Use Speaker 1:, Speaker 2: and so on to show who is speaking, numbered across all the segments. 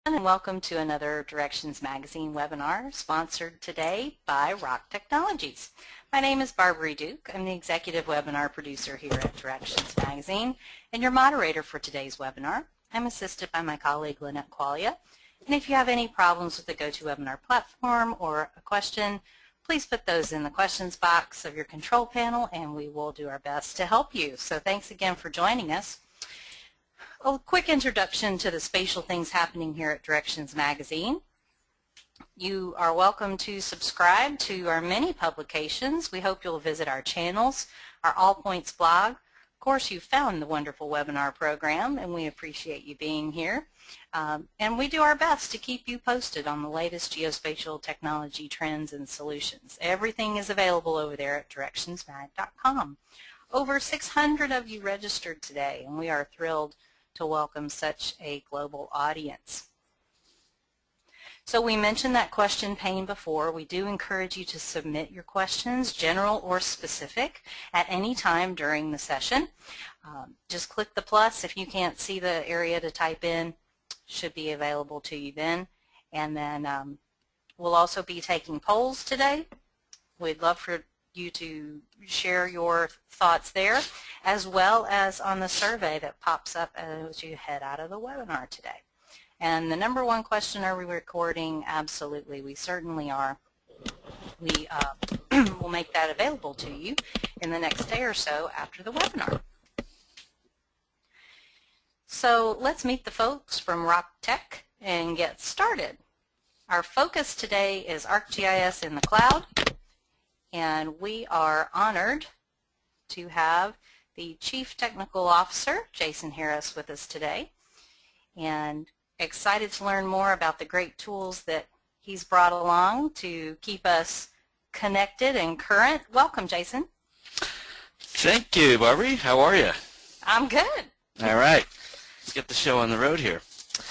Speaker 1: And welcome to another Directions Magazine webinar sponsored today by Rock Technologies. My name is Barbara Duke. I'm the executive webinar producer here at Directions Magazine and your moderator for today's webinar. I'm assisted by my colleague Lynette Qualia. And if you have any problems with the GoToWebinar platform or a question, please put those in the questions box of your control panel and we will do our best to help you. So thanks again for joining us. A quick introduction to the spatial things happening here at Directions Magazine. You are welcome to subscribe to our many publications. We hope you'll visit our channels, our All Points blog. Of course, you found the wonderful webinar program, and we appreciate you being here. And we do our best to keep you posted on the latest geospatial technology trends and solutions. Everything is available over there at directionsmag.com. Over 600 of you registered today, and we are thrilled to welcome such a global audience. So we mentioned that question pane before. We do encourage you to submit your questions, general or specific, at any time during the session. Just click the plus if you can't see the area to type in. Should be available to you then. And then we'll also be taking polls today. We'd love for you to share your thoughts there, as well as on the survey that pops up as you head out of the webinar today. And the number one question, are we recording? Absolutely, we certainly are. We will make that available to you in the next day or so after the webinar. So let's meet the folks from Rock Tech and get started. Our focus today is ArcGIS in the Cloud. And we are honored to have the Chief Technical Officer, Jason Harris, with us today, and excited to learn more about the great tools that he's brought along to keep us connected and current. Welcome, Jason.
Speaker 2: Thank you, Barbie. How are you?
Speaker 1: I'm good.
Speaker 2: All right. Let's get the show on the road here.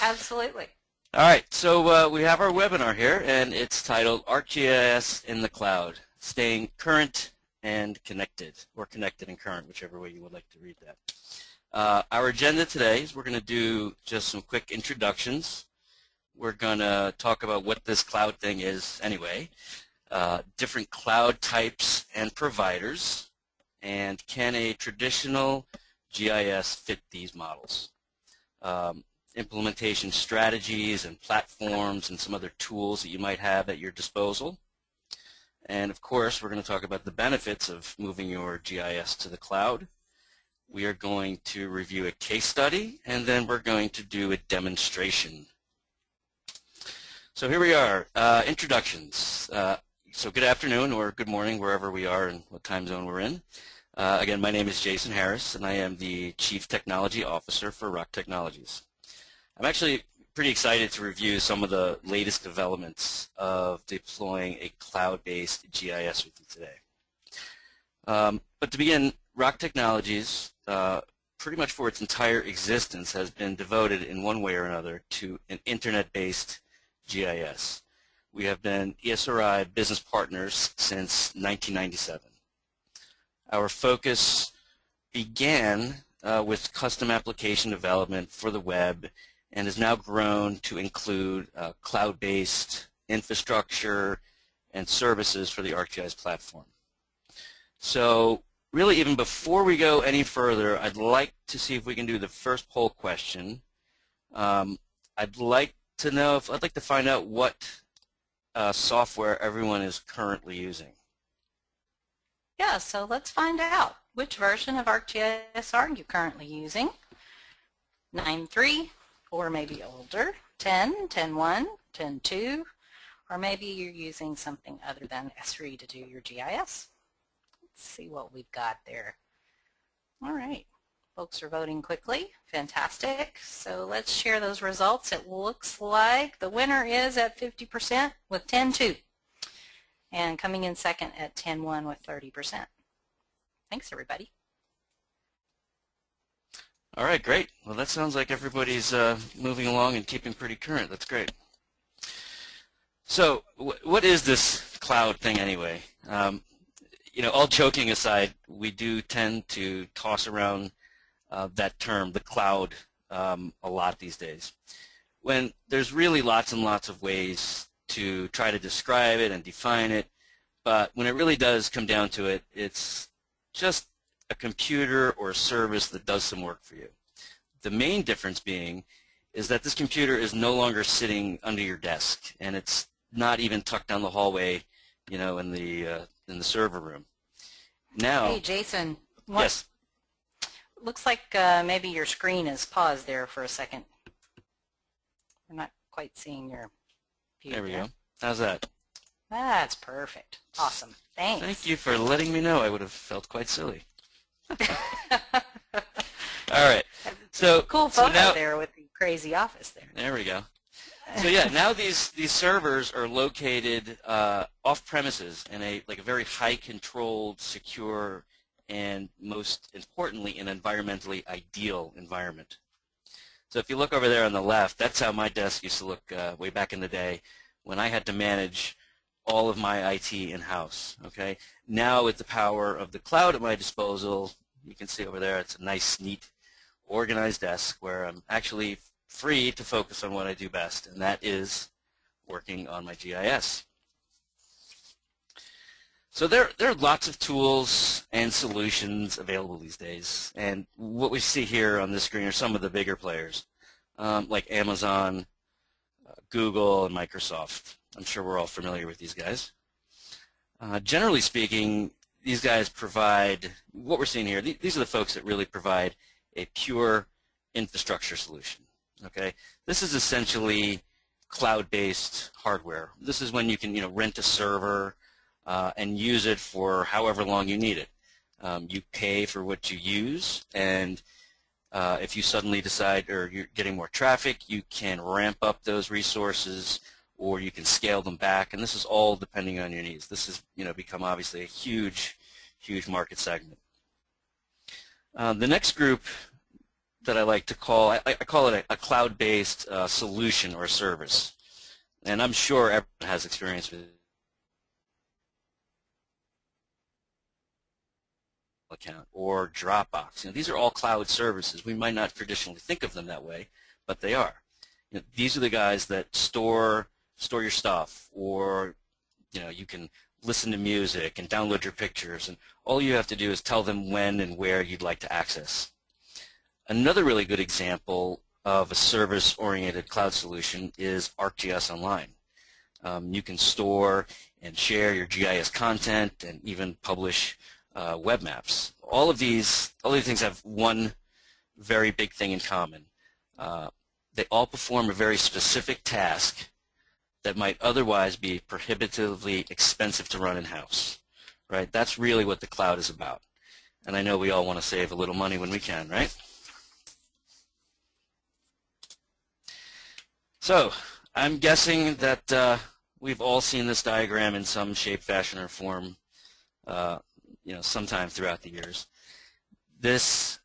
Speaker 1: Absolutely.
Speaker 2: All right. So we have our webinar here, and it's titled ArcGIS in the Cloud. Staying current and connected, or connected and current, whichever way you would like to read that. Our agenda today is we're going to do just some quick introductions. We're going to talk about what this cloud thing is anyway, different cloud types and providers, and can a traditional GIS fit these models. Implementation strategies and platforms and some other tools that you might have at your disposal. And of course, we're going to talk about the benefits of moving your GIS to the cloud. We are going to review a case study, and then we're going to do a demonstration. So here we are, introductions. So good afternoon or good morning, wherever we are and what time zone we're in. Again, my name is Jason Harris, and I am the Chief Technology Officer for Rock Technologies. I'm actually pretty excited to review some of the latest developments of deploying a cloud-based GIS with you today. But to begin, Rock Technologies, pretty much for its entire existence, has been devoted in one way or another to an internet-based GIS. We have been ESRI business partners since 1997. Our focus began with custom application development for the web and has now grown to include cloud-based infrastructure and services for the ArcGIS platform. So really, even before we go any further, I'd like to see if we can do the first poll question. I'd like to find out what software everyone is currently using.
Speaker 1: Yeah, so let's find out. Which version of ArcGIS are you currently using? 9.3? Or maybe older, 10, 10.1, 10.2, or maybe you're using something other than S3 to do your GIS. Let's see what we've got there. All right, folks are voting quickly. Fantastic. So let's share those results. It looks like the winner is at 50% with 10.2, and coming in second at 10.1 with 30%. Thanks, everybody.
Speaker 2: All right, great. Well, that sounds like everybody's moving along and keeping pretty current. That's great. So what is this cloud thing anyway? You know, all joking aside, we do tend to toss around that term, the cloud, a lot these days. when there's really lots and lots of ways to try to describe it and define it, but when it really does come down to it, it's just a computer or a service that does some work for you. The main difference being is that this computer is no longer sitting under your desk, and it's not even tucked down the hallway, you know, in the server room. Now,
Speaker 1: hey, Jason.
Speaker 2: Yes.
Speaker 1: Looks like maybe your screen is paused there for a second. I'm not quite seeing your view.
Speaker 2: There we go. How's that?
Speaker 1: That's perfect. Awesome. Thanks.
Speaker 2: Thank you for letting me know. I would have felt quite silly. All right. So
Speaker 1: cool photo
Speaker 2: now,
Speaker 1: there with the crazy office there.
Speaker 2: There we go. So yeah, now these servers are located off premises in a very high controlled, secure, and most importantly, an environmentally ideal environment. So if you look over there on the left, that's how my desk used to look way back in the day when I had to manage all of my IT in-house. Okay. Now with the power of the cloud at my disposal, you can see over there it's a nice, neat, organized desk where I'm actually free to focus on what I do best, and that is working on my GIS. So there are lots of tools and solutions available these days, and what we see here on this screen are some of the bigger players, like Amazon, Google, and Microsoft. I'm sure we're all familiar with these guys. Generally speaking, these guys provide, what we're seeing here, these are the folks that really provide a pure infrastructure solution. Okay, this is essentially cloud-based hardware. This is when you can, rent a server and use it for however long you need it. You pay for what you use, and if you suddenly decide or you're getting more traffic, you can ramp up those resources or you can scale them back, and this is all depending on your needs. This has become obviously a huge, huge market segment. The next group that I like to call, I call it a cloud-based solution or service, and I'm sure everyone has experience with account or Dropbox. These are all cloud services. We might not traditionally think of them that way, but they are. These are the guys that store your stuff, or you can listen to music and download your pictures, and all you have to do is tell them when and where you'd like to access. Another really good example of a service-oriented cloud solution is ArcGIS Online. You can store and share your GIS content and even publish web maps. All of these things have one very big thing in common. They all perform a very specific task that might otherwise be prohibitively expensive to run in-house. Right? That's really what the cloud is about. And I know we all want to save a little money when we can, right? So I'm guessing that we've all seen this diagram in some shape, fashion, or form sometime throughout the years. This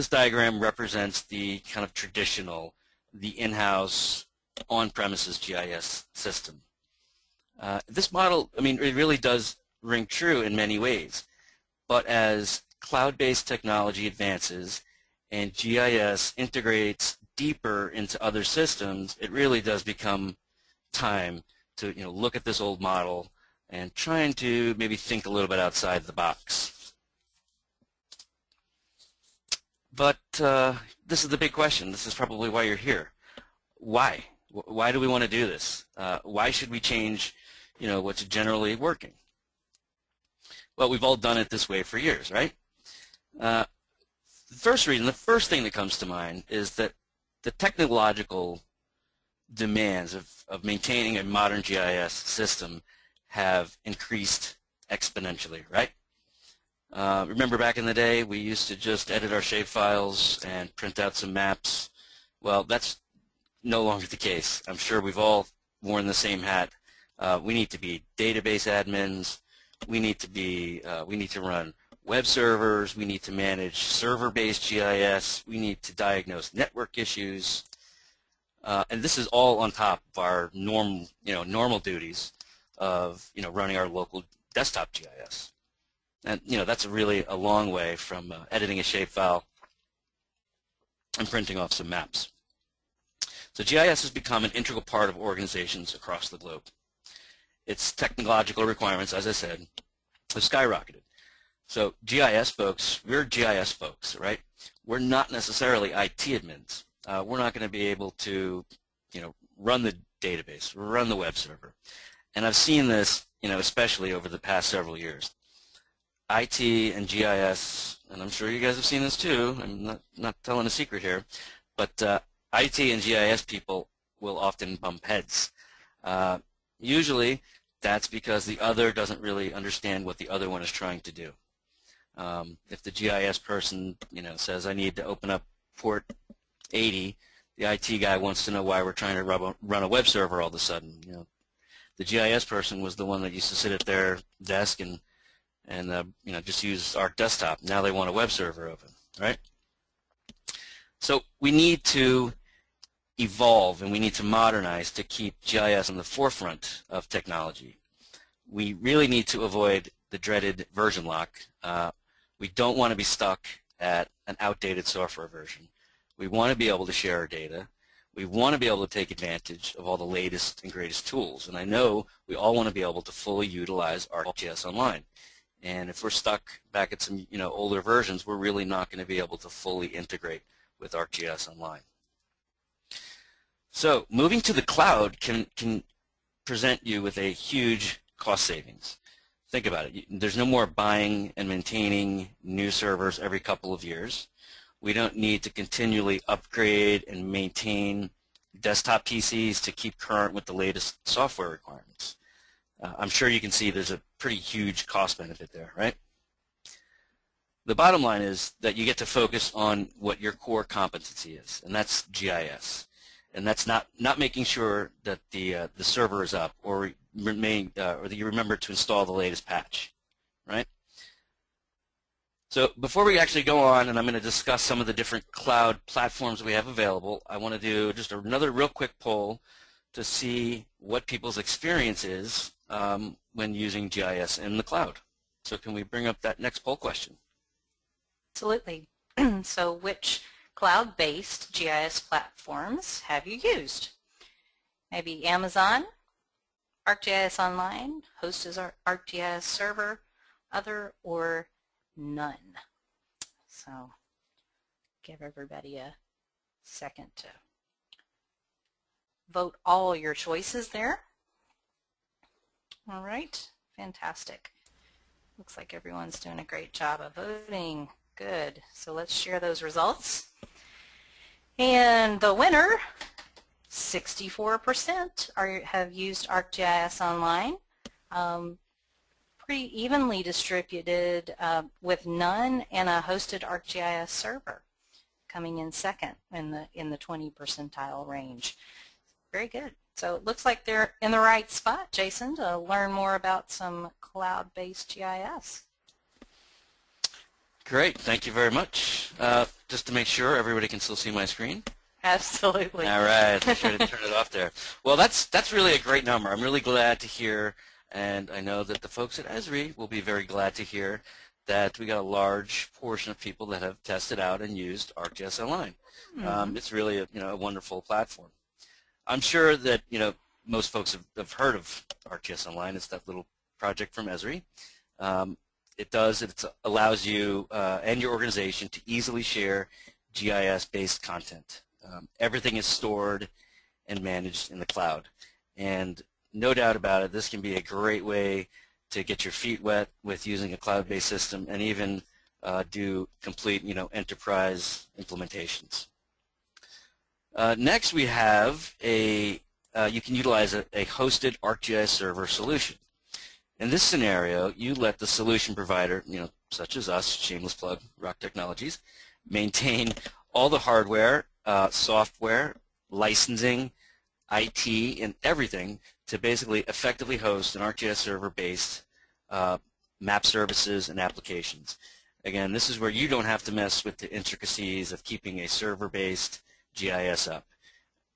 Speaker 2: diagram represents the kind of traditional, the in-house, on-premises GIS system. This model, it really does ring true in many ways, but as cloud-based technology advances and GIS integrates deeper into other systems, it really does become time to look at this old model and trying to maybe think a little bit outside the box. But this is the big question. This is probably why you're here. Why? Why do we want to do this? Why should we change what's generally working? Well, we've all done it this way for years, right? The first thing that comes to mind is that the technological demands of maintaining a modern GIS system have increased exponentially, right? Remember back in the day, we used to just edit our shapefiles and print out some maps. Well, that's no longer the case. I'm sure we've all worn the same hat. We need to be database admins. We need to run web servers. We need to manage server-based GIS. We need to diagnose network issues. And this is all on top of our normal duties of running our local desktop GIS. And that's really a long way from editing a shapefile and printing off some maps. So GIS has become an integral part of organizations across the globe. Its technological requirements, as I said, have skyrocketed. So GIS folks, we're GIS folks, right? We're not necessarily IT admins. We're not going to be able to, run the database, run the web server. And I've seen this, especially over the past several years. IT and GIS, and I'm sure you guys have seen this too, I'm not telling a secret here, but IT and GIS people will often bump heads. Usually that's because the other doesn't really understand what the other one is trying to do. If the GIS person, says I need to open up port 80, the IT guy wants to know why we're trying to run a web server all of a sudden. The GIS person was the one that used to sit at their desk and just use ArcGIS Desktop. Now they want a web server open, right? So we need to evolve and we need to modernize to keep GIS on the forefront of technology. We really need to avoid the dreaded version lock. We don't want to be stuck at an outdated software version. We want to be able to share our data. We want to be able to take advantage of all the latest and greatest tools. And I know we all want to be able to fully utilize ArcGIS Online. And if we're stuck back at some older versions, we're really not going to be able to fully integrate with ArcGIS Online. So moving to the cloud can present you with a huge cost savings. Think about it. There's no more buying and maintaining new servers every couple of years. We don't need to continually upgrade and maintain desktop PCs to keep current with the latest software requirements. I'm sure you can see there's a pretty huge cost benefit there, right? The bottom line is that you get to focus on what your core competency is, and that's GIS. And that's not making sure that the server is up or that you remember to install the latest patch, right? So before we actually go on, and I'm going to discuss some of the different cloud platforms we have available, I want to do just another real quick poll to see what people's experience is when using GIS in the cloud. So can we bring up that next poll question?
Speaker 1: Absolutely. So which cloud-based GIS platforms have you used? Maybe Amazon, ArcGIS Online, host as ArcGIS server, other, or none. So give everybody a second to vote all your choices there. All right, fantastic. Looks like everyone's doing a great job of voting. Good. So let's share those results. And the winner, 64% have used ArcGIS Online. Pretty evenly distributed with none and a hosted ArcGIS server coming in second in the 20 percentile range. Very good. So it looks like they're in the right spot, Jason, to learn more about some cloud-based GIS.
Speaker 2: Great. Thank you very much. Just to make sure everybody can still see my screen.
Speaker 1: Absolutely.
Speaker 2: All right. I sure didn't turn it off there. Well, that's really a great number. I'm really glad to hear, and I know that the folks at Esri will be very glad to hear that we got a large portion of people that have tested out and used ArcGIS Online. Mm-hmm. It's really a wonderful platform. I'm sure that most folks have heard of ArcGIS Online. It's that little project from Esri. It allows you and your organization to easily share GIS-based content. Everything is stored and managed in the cloud. And no doubt about it, this can be a great way to get your feet wet with using a cloud-based system and even do complete enterprise implementations. Next we have you can utilize a hosted ArcGIS server solution. In this scenario, you let the solution provider, such as us, shameless plug, Rock Technologies, maintain all the hardware, software, licensing, IT, and everything to basically effectively host an ArcGIS server-based map services and applications. Again, this is where you don't have to mess with the intricacies of keeping a server-based GIS up.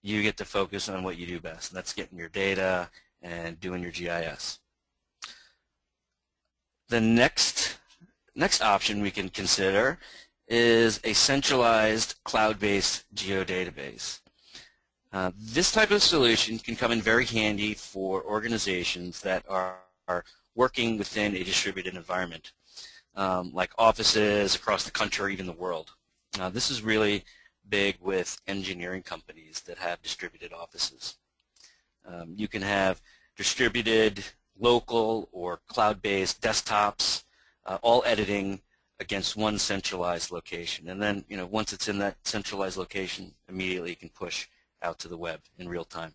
Speaker 2: You get to focus on what you do best, and that's getting your data and doing your GIS. The next option we can consider is a centralized cloud-based geodatabase. This type of solution can come in very handy for organizations that are working within a distributed environment, like offices across the country or even the world. This is really big with engineering companies that have distributed offices. You can have distributed, local, or cloud-based desktops, all editing against one centralized location. And then, once it's in that centralized location, immediately you can push out to the web in real time.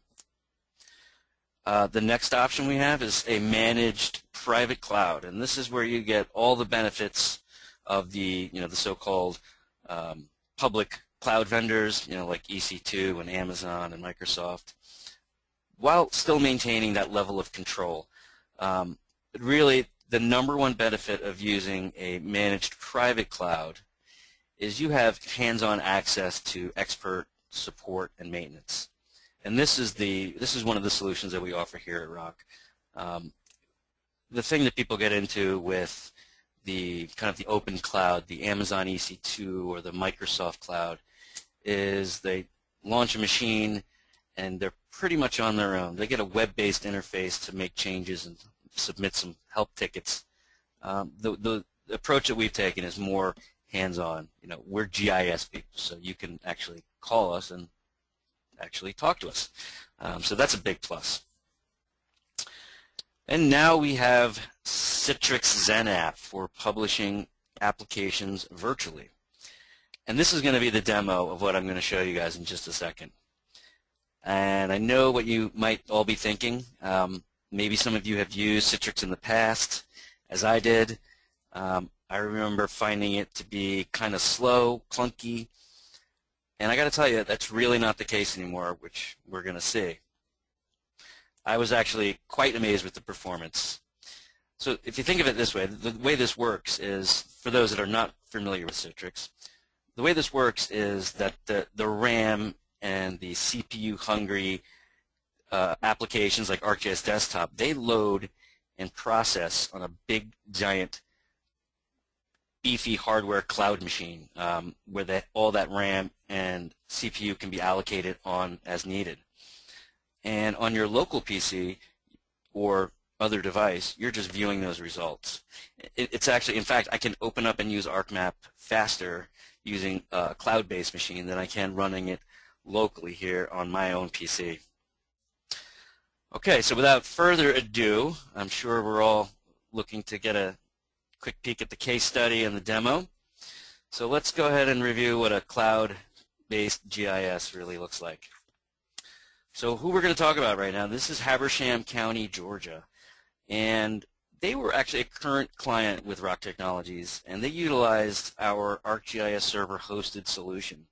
Speaker 2: The next option we have is a managed private cloud, and this is where you get all the benefits of the so-called public cloud vendors, like EC2 and Amazon and Microsoft, while still maintaining that level of control. But really, the number one benefit of using a managed private cloud is you have hands-on access to expert support and maintenance. And this is one of the solutions that we offer here at Rock. The thing that people get into with the kind of the open cloud, the Amazon EC2 or the Microsoft cloud, is they launch a machine and they're pretty much on their own. They get a web-based interface to make changes and submit some help tickets. The approach that we've taken is more hands-on. We're GIS people, so you can actually call us and actually talk to us. So that's a big plus. And now we have Citrix Zen app for publishing applications virtually. And this is going to be the demo of what I'm going to show you guys in just a second. And I know what you might all be thinking. Maybe some of you have used Citrix in the past, as I did. I remember finding it to be kind of slow, clunky, and I got to tell you, that's really not the case anymore, which we're going to see. I was actually quite amazed with the performance. So if you think of it this way, the way this works is, for those that are not familiar with Citrix, the way this works is that the RAM and the CPU-hungry applications like ArcGIS Desktop, they load and process on a big, giant, beefy hardware cloud machine where all that RAM and CPU can be allocated on as needed. And on your local PC or other device, you're just viewing those results. It's actually, in fact, I can open up and use ArcMap faster using a cloud-based machine than I can running it locally here on my own PC. Okay, so without further ado, I'm sure we're all looking to get a quick peek at the case study and the demo. So let's go ahead and review what a cloud-based GIS really looks like. So who we're going to talk about right now, this is Habersham County, Georgia. And they were actually a current client with Rock Technologies, and they utilized our ArcGIS server hosted solution.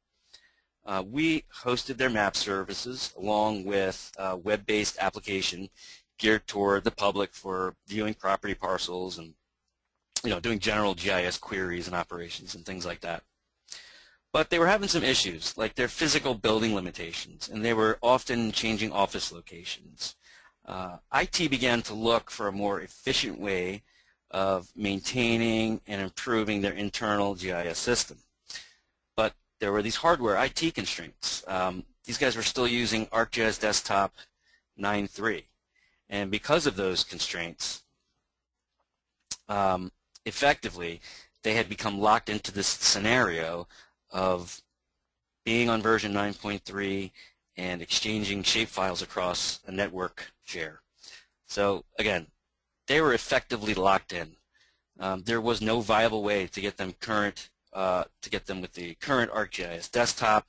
Speaker 2: We hosted their map services along with a web-based application geared toward the public for viewing property parcels and doing general GIS queries and operations and things like that. But they were having some issues, like their physical building limitations, and they were often changing office locations. IT began to look for a more efficient way of maintaining and improving their internal GIS system. But there were these hardware IT constraints. These guys were still using ArcGIS Desktop 9.3, and because of those constraints, effectively, they had become locked into this scenario of being on version 9.3 and exchanging shapefiles across a network share. So again, they were effectively locked in. There was no viable way to get them current, to get them with the current ArcGIS Desktop,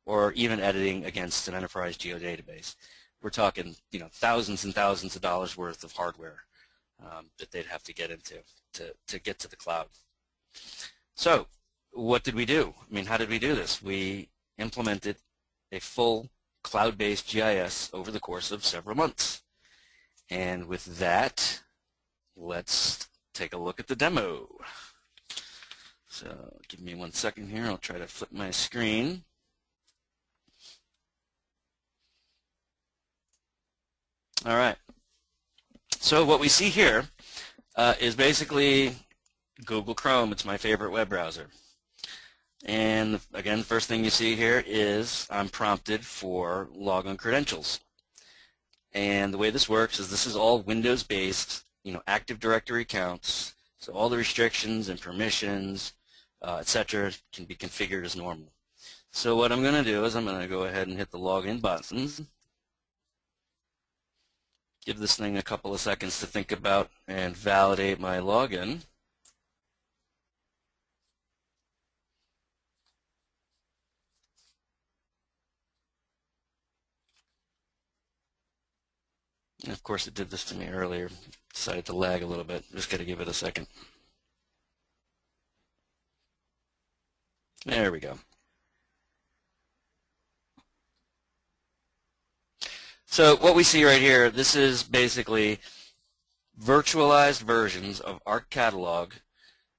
Speaker 2: or even editing against an enterprise geodatabase. We're talking, thousands and thousands of dollars worth of hardware that they'd have to get into to get to the cloud. So what did we do? I mean, how did we do this? We implemented a full cloud-based GIS over the course of several months. And with that, let's take a look at the demo. So give me 1 second here. I'll try to flip my screen. All right. So what we see here is basically Google Chrome. It's my favorite web browser. And again, the first thing you see here is I'm prompted for logon credentials. And the way this works is this is all Windows-based, Active Directory accounts. So all the restrictions and permissions, etc., can be configured as normal. So what I'm going to do is I'm going to go ahead and hit the login button. Give this thing a couple of seconds to think about and validate my login. And of course it did this to me earlier. Decided to lag a little bit. Just got to give it a second. There we go. So what we see right here, this is basically virtualized versions of ArcCatalog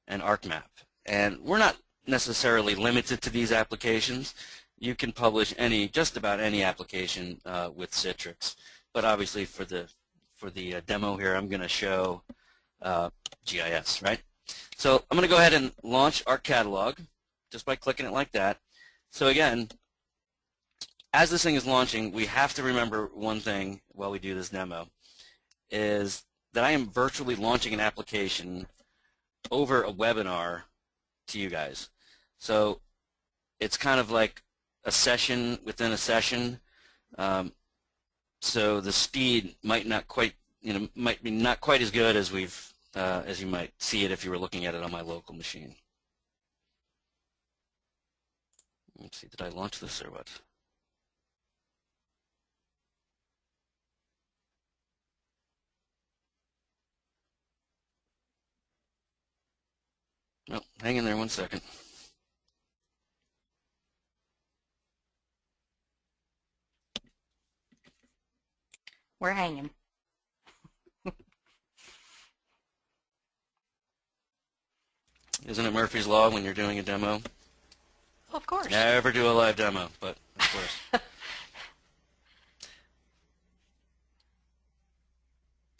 Speaker 2: and ArcMap. And we're not necessarily limited to these applications. You can publish just about any application with Citrix. But obviously for the demo here, I'm going to show GIS, right? So I'm going to go ahead and launch ArcCatalog just by clicking it like that. So again, as this thing is launching, we have to remember one thing while we do this demo, is that I am virtually launching an application over a webinar to you guys. So it's kind of like a session within a session. So the speed might not quite, might be not quite as good as as you might see it if you were looking at it on my local machine. Let's see, did I launch this or what? No, hang in there one second.
Speaker 1: We're hanging.
Speaker 2: Isn't it Murphy's Law when you're doing a demo?
Speaker 1: Of course.
Speaker 2: Never do a live demo, but of course.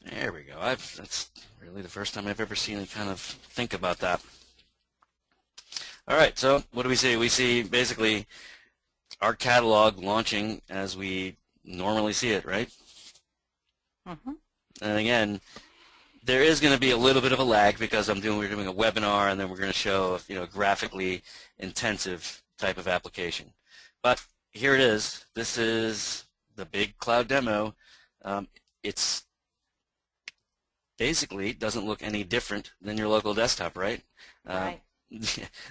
Speaker 2: There we go. That's really the first time I've ever seen it kind of think about that. All right, so what do we see? We see basically our catalog launching as we normally see it, right?
Speaker 1: Mm-hmm.
Speaker 2: And again, there is going to be a little bit of a lag because we're doing a webinar and then we're going to show a graphically intensive type of application. But here it is. This is the big cloud demo. It's basically doesn't look any different than your local desktop, right?
Speaker 1: Right.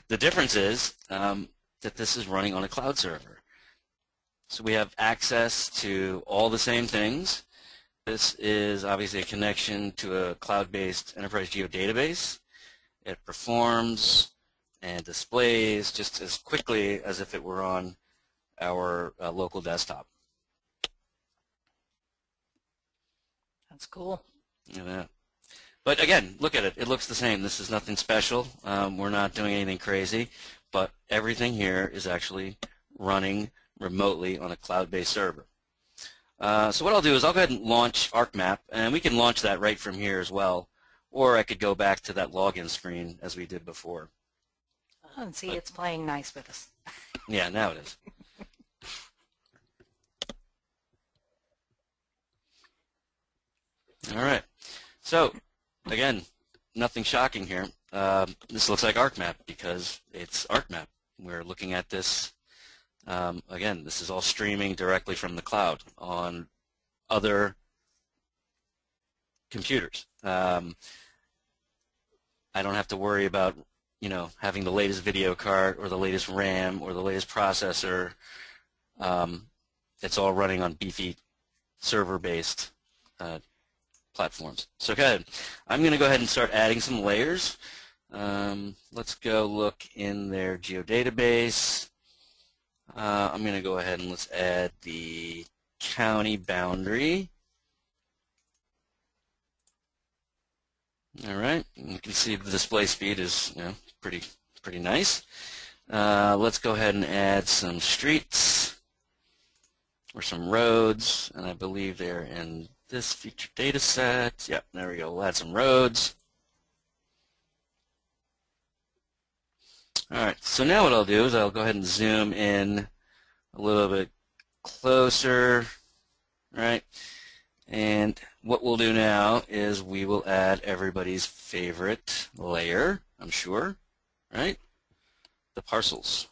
Speaker 2: The difference is that this is running on a cloud server. So we have access to all the same things. This is obviously a connection to a cloud-based enterprise geodatabase. It performs and displays just as quickly as if it were on our local desktop.
Speaker 1: That's cool.
Speaker 2: Yeah. But again, look at it. It looks the same. This is nothing special. We're not doing anything crazy, but everything here is actually running remotely on a cloud-based server. So what I'll do is I'll go ahead and launch ArcMap, and we can launch that right from here as well, or I could go back to that login screen as we did before.
Speaker 1: Oh, and see, it's playing nice with us.
Speaker 2: Yeah, now it is. All right. So again, nothing shocking here. This looks like ArcMap because it's ArcMap. We're looking at this. Again, this is all streaming directly from the cloud on other computers. I don't have to worry about having the latest video card or the latest RAM or the latest processor. It's all running on beefy server-based platforms. So good. I'm going to go ahead and start adding some layers. Let's go look in their geodatabase. I'm going to go ahead and let's add the county boundary. All right, you can see the display speed is pretty nice. Let's go ahead and add some streets or some roads, and I believe they're in this feature data set. Yep, there we go. We'll add some roads. All right, so now what I'll do is I'll go ahead and zoom in a little bit closer, right? And what we'll do now is we will add everybody's favorite layer, I'm sure, right? The parcels.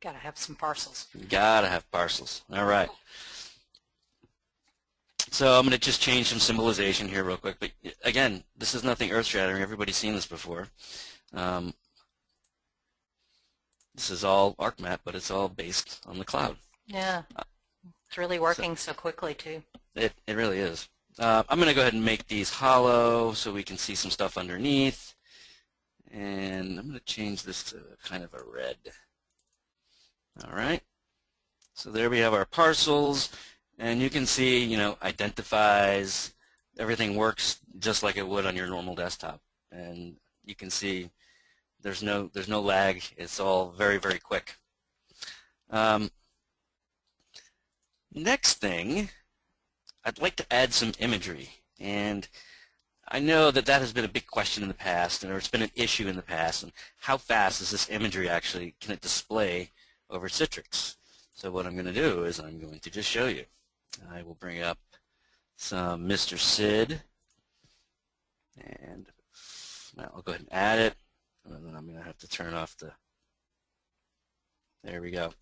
Speaker 1: Gotta have some parcels.
Speaker 2: Gotta have parcels. All right. So I'm going to just change some symbolization here real quick. But again, this is nothing earth-shattering. Everybody's seen this before. This is all ArcMap, but it's all based on the cloud.
Speaker 1: Yeah. It's really working so quickly, too.
Speaker 2: It really is. I'm going to go ahead and make these hollow so we can see some stuff underneath. And I'm going to change this to kind of a red. All right. So there we have our parcels. And you can see, you know, identifies, everything works just like it would on your normal desktop. And you can see there's no lag. It's all very, very quick. Next thing, I'd like to add some imagery. And I know that that has been a big question in the past, or it's been an issue in the past. And how fast is this imagery actually, can it display over Citrix? So what I'm going to do is I'm going to just show you. I will bring up some Mr. Sid, and now I'll go ahead and add it, and then I'm going to have to turn off the, there we go. And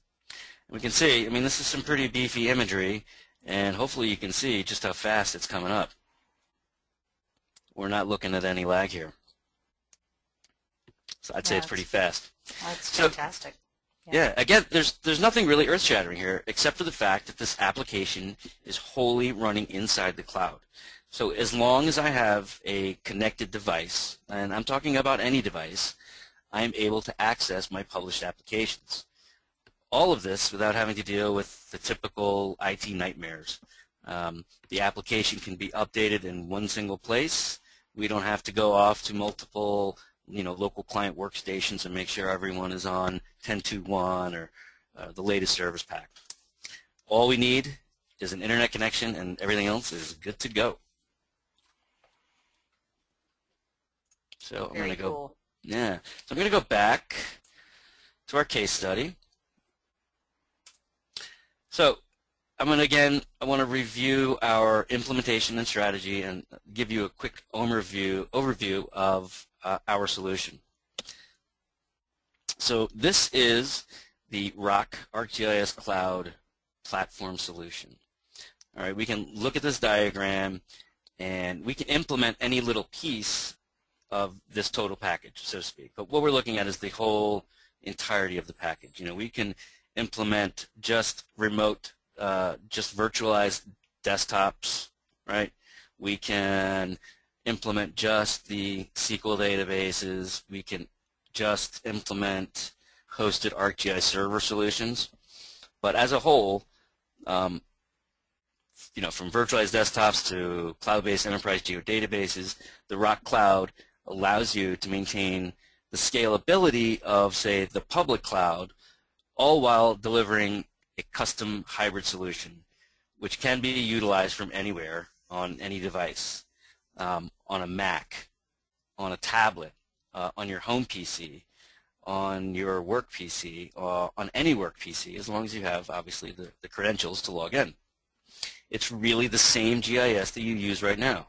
Speaker 2: we can see, I mean, this is some pretty beefy imagery, and hopefully you can see just how fast it's coming up. We're not looking at any lag here. So I'd say it's pretty fast.
Speaker 1: That's fantastic.
Speaker 2: Yeah, again, there's nothing really earth-shattering here except for the fact that this application is wholly running inside the cloud. So as long as I have a connected device, and I'm talking about any device, I am able to access my published applications. All of this without having to deal with the typical IT nightmares. The application can be updated in one single place. We don't have to go off to multiple local client workstations and make sure everyone is on 10.2.1 or the latest service pack. All we need is an internet connection, and everything else is good to go. So I'm going to go.
Speaker 1: Cool.
Speaker 2: Yeah. So I'm going to go back to our case study. So I'm going to I want to review our implementation and strategy and give you a quick overview of our solution. So this is the ArcGIS Cloud platform solution. All right, we can look at this diagram and we can implement any little piece of this total package, so to speak. But what we're looking at is the whole entirety of the package. We can implement just remote, just virtualized desktops, right? We can implement just the SQL databases. We can just implement hosted ArcGIS server solutions. But as a whole, from virtualized desktops to cloud-based enterprise geodatabases, the Rock Cloud allows you to maintain the scalability of, say, the public cloud, all while delivering a custom hybrid solution, which can be utilized from anywhere on any device. On a Mac, on a tablet, on your home PC, on your work PC, on any work PC, as long as you have, obviously, the credentials to log in. It's really the same GIS that you use right now,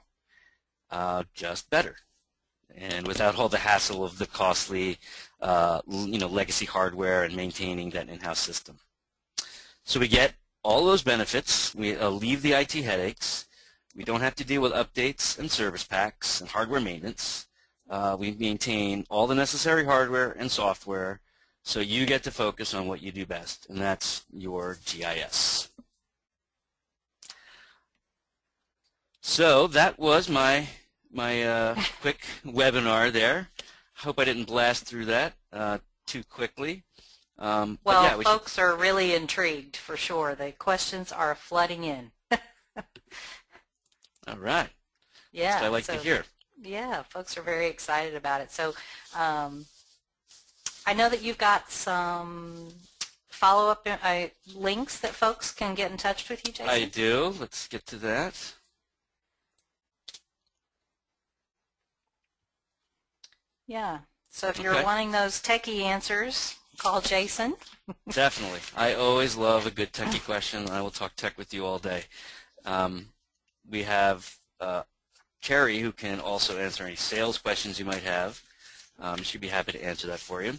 Speaker 2: just better, and without all the hassle of the costly, legacy hardware and maintaining that in-house system. So we get all those benefits. We leave the IT headaches. We don't have to deal with updates and service packs and hardware maintenance. We maintain all the necessary hardware and software, so you get to focus on what you do best, and that's your GIS. So that was my quick webinar there. I hope I didn't blast through that too quickly.
Speaker 1: Well,
Speaker 2: yeah,
Speaker 1: folks are really intrigued for sure. The questions are flooding in.
Speaker 2: All right.
Speaker 1: Yeah.
Speaker 2: That's what I like to hear.
Speaker 1: Yeah, folks are very excited about it. So I know that you've got some follow-up links that folks can get in touch with you, Jason.
Speaker 2: I do. Let's get to that.
Speaker 1: Yeah. So if you're
Speaker 2: Okay.
Speaker 1: wanting those techie answers, call Jason.
Speaker 2: Definitely. I always love a good techie question. I will talk tech with you all day. We have Carrie, who can also answer any sales questions you might have. She'd be happy to answer that for you.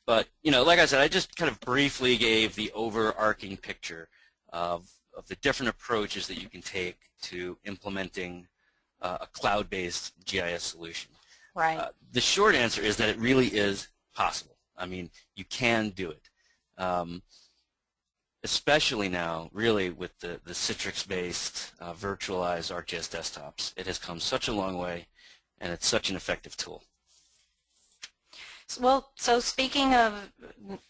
Speaker 2: But, like I said, I just kind of briefly gave the overarching picture of the different approaches that you can take to implementing a cloud-based GIS solution.
Speaker 1: Right.
Speaker 2: The short answer is that it really is possible. I mean, you can do it. Especially now, really, with the Citrix-based virtualized ArcGIS desktops. It has come such a long way, and it's such an effective tool.
Speaker 1: Well, so speaking of,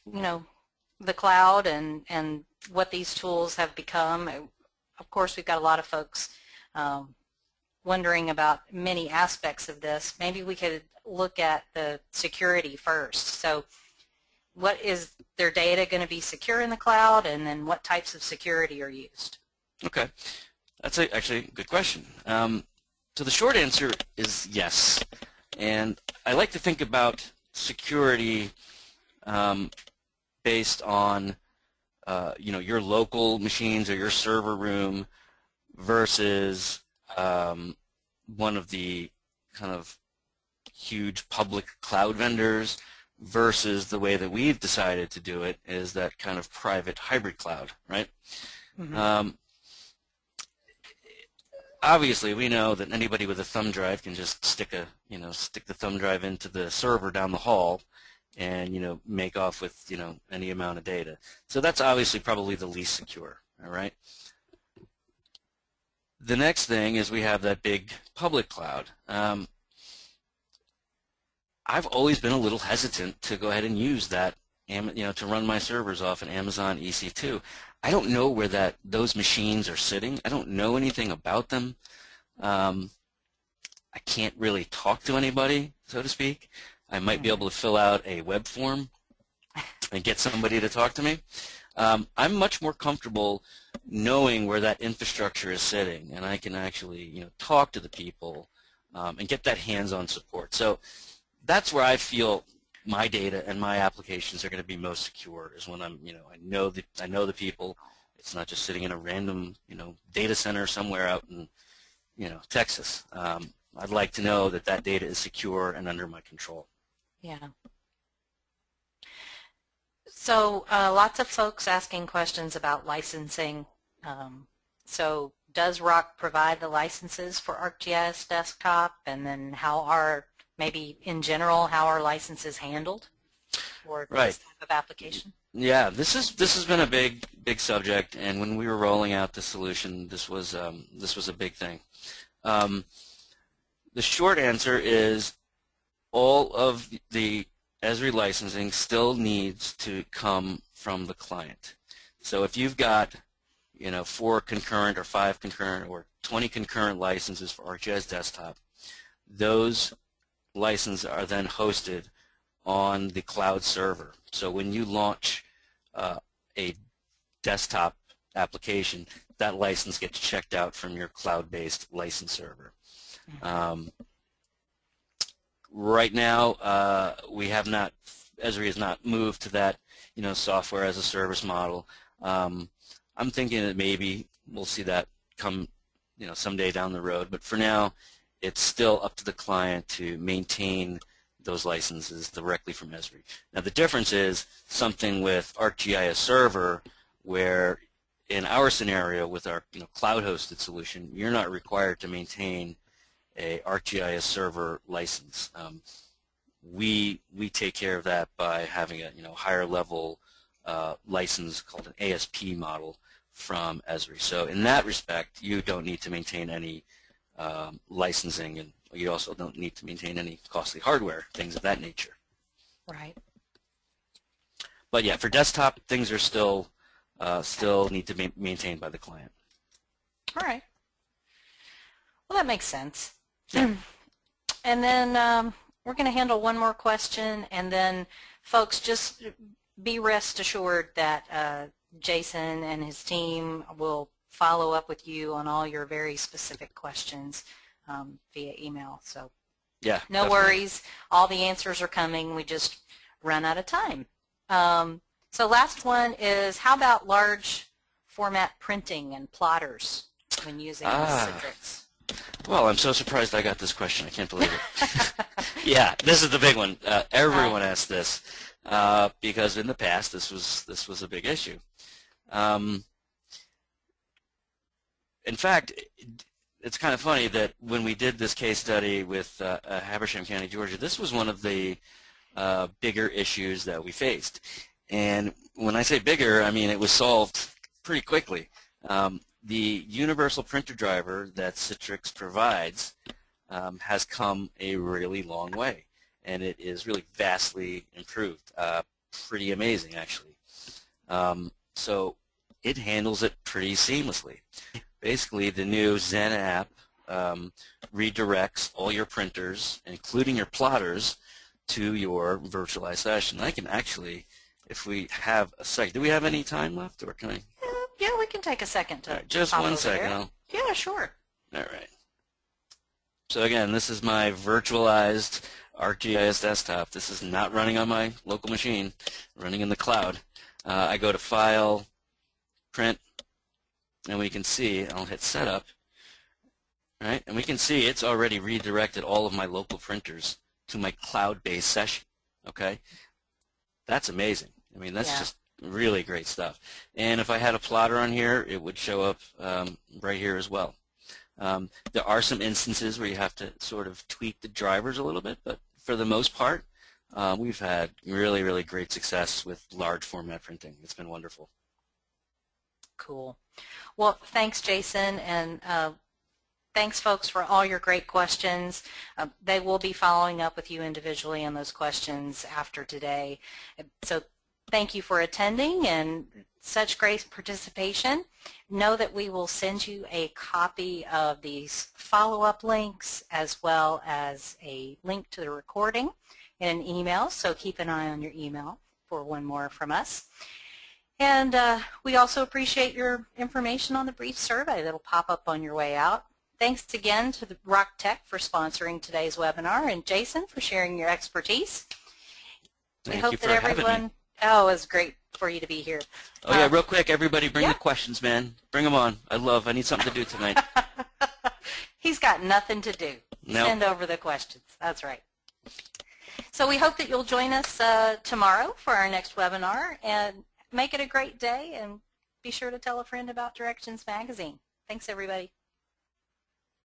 Speaker 1: the cloud and what these tools have become, of course, we've got a lot of folks wondering about many aspects of this. Maybe we could look at the security first. So what is their data going to be secure in the cloud, and then what types of security are used?
Speaker 2: Okay. That's actually a good question. So the short answer is yes. And I like to think about security based on your local machines or your server room versus one of the kind of huge public cloud vendors versus the way that we've decided to do it is that kind of private hybrid cloud, right? Mm-hmm. Obviously, we know that anybody with a thumb drive can just stick the thumb drive into the server down the hall and, make off with, any amount of data. So that's obviously probably the least secure, all right? The next thing is we have that big public cloud. I've always been a little hesitant to go ahead and use that, to run my servers off an Amazon EC2. I don't know where those machines are sitting. I don't know anything about them. I can't really talk to anybody, so to speak. I might be able to fill out a web form and get somebody to talk to me. I'm much more comfortable knowing where that infrastructure is sitting, and I can actually, talk to the people and get that hands-on support. So that's where I feel my data and my applications are going to be most secure, is when I'm, I know the people. It's not just sitting in a random, data center somewhere out in, Texas. I'd like to know that that data is secure and under my control.
Speaker 1: Yeah. So lots of folks asking questions about licensing. So does ROC provide the licenses for ArcGIS Desktop, and then maybe in general, how are licenses handled for this type of application?
Speaker 2: Yeah, this has been a big subject, and when we were rolling out the solution, this was a big thing. The short answer is all of the Esri licensing still needs to come from the client. So if you've got 4 concurrent or 5 concurrent or 20 concurrent licenses for ArcGIS Desktop, those licenses are then hosted on the cloud server. So when you launch a desktop application, that license gets checked out from your cloud-based license server. Right now, Esri has not moved to that, software as a service model. I'm thinking that maybe we'll see that come, someday down the road. But for now, it's still up to the client to maintain those licenses directly from Esri. Now the difference is something with ArcGIS Server, where in our scenario with our cloud-hosted solution, you're not required to maintain a ArcGIS Server license. We take care of that by having a higher level license called an ASP model from Esri. So in that respect, you don't need to maintain any licensing, and you also don't need to maintain any costly hardware, things of that nature.
Speaker 1: Right.
Speaker 2: But yeah, for desktop, things are still need to be maintained by the client.
Speaker 1: All right. Well, that makes sense. Yeah. And then we're going to handle one more question, and then folks, just be rest assured that Jason and his team will follow up with you on all your very specific questions via email. So
Speaker 2: Yeah,
Speaker 1: No
Speaker 2: definitely.
Speaker 1: worries. All the answers are coming. We just run out of time. So last one is, how about large format printing and plotters when using Citrix?
Speaker 2: Well, I'm so surprised I got this question. I can't believe it. Yeah, this is the big one. Everyone asked this because in the past this was a big issue. In fact, it's kind of funny that when we did this case study with Habersham County, Georgia, this was one of the bigger issues that we faced. And when I say bigger, I mean it was solved pretty quickly. The universal printer driver that Citrix provides has come a really long way, and it is really vastly improved. Pretty amazing, actually. So it handles it pretty seamlessly. Basically, the new Zen app redirects all your printers, including your plotters, to your virtualized session. I can actually, if we have a second, do we have any time left, or can I?
Speaker 1: Yeah, we can take a second to
Speaker 2: just
Speaker 1: pop
Speaker 2: 1
Speaker 1: over
Speaker 2: second.
Speaker 1: there. Yeah, sure.
Speaker 2: All right. So again, this is my virtualized ArcGIS Desktop. This is not running on my local machine, running in the cloud. I go to File, Print, and we can see, I'll hit Setup, right? And we can see it's already redirected all of my local printers to my cloud-based session, okay? That's amazing. I mean, that's just really great stuff. And if I had a plotter on here, it would show up right here as well. There are some instances where you have to sort of tweak the drivers a little bit, but for the most part, we've had really, really great success with large format printing. It's been wonderful.
Speaker 1: Cool. Well, thanks, Jason, and thanks, folks, for all your great questions. They will be following up with you individually on those questions after today. So thank you for attending and such great participation. Know that we will send you a copy of these follow-up links as well as a link to the recording in an email, so keep an eye on your email for one more from us. And we also appreciate your information on the brief survey that will pop up on your way out. Thanks again to the Rock Tech for sponsoring today's webinar, and Jason for sharing your expertise.
Speaker 2: Thank
Speaker 1: we hope
Speaker 2: you for
Speaker 1: that
Speaker 2: having
Speaker 1: everyone,
Speaker 2: me.
Speaker 1: Oh, it was great for you to be here.
Speaker 2: Oh yeah, real quick, everybody bring the questions, man. Bring them on. I need something to do tonight.
Speaker 1: He's got nothing to do.
Speaker 2: Nope.
Speaker 1: Send over the questions. That's right. So we hope that you'll join us tomorrow for our next webinar, and make it a great day, and be sure to tell a friend about Directions Magazine. Thanks, everybody.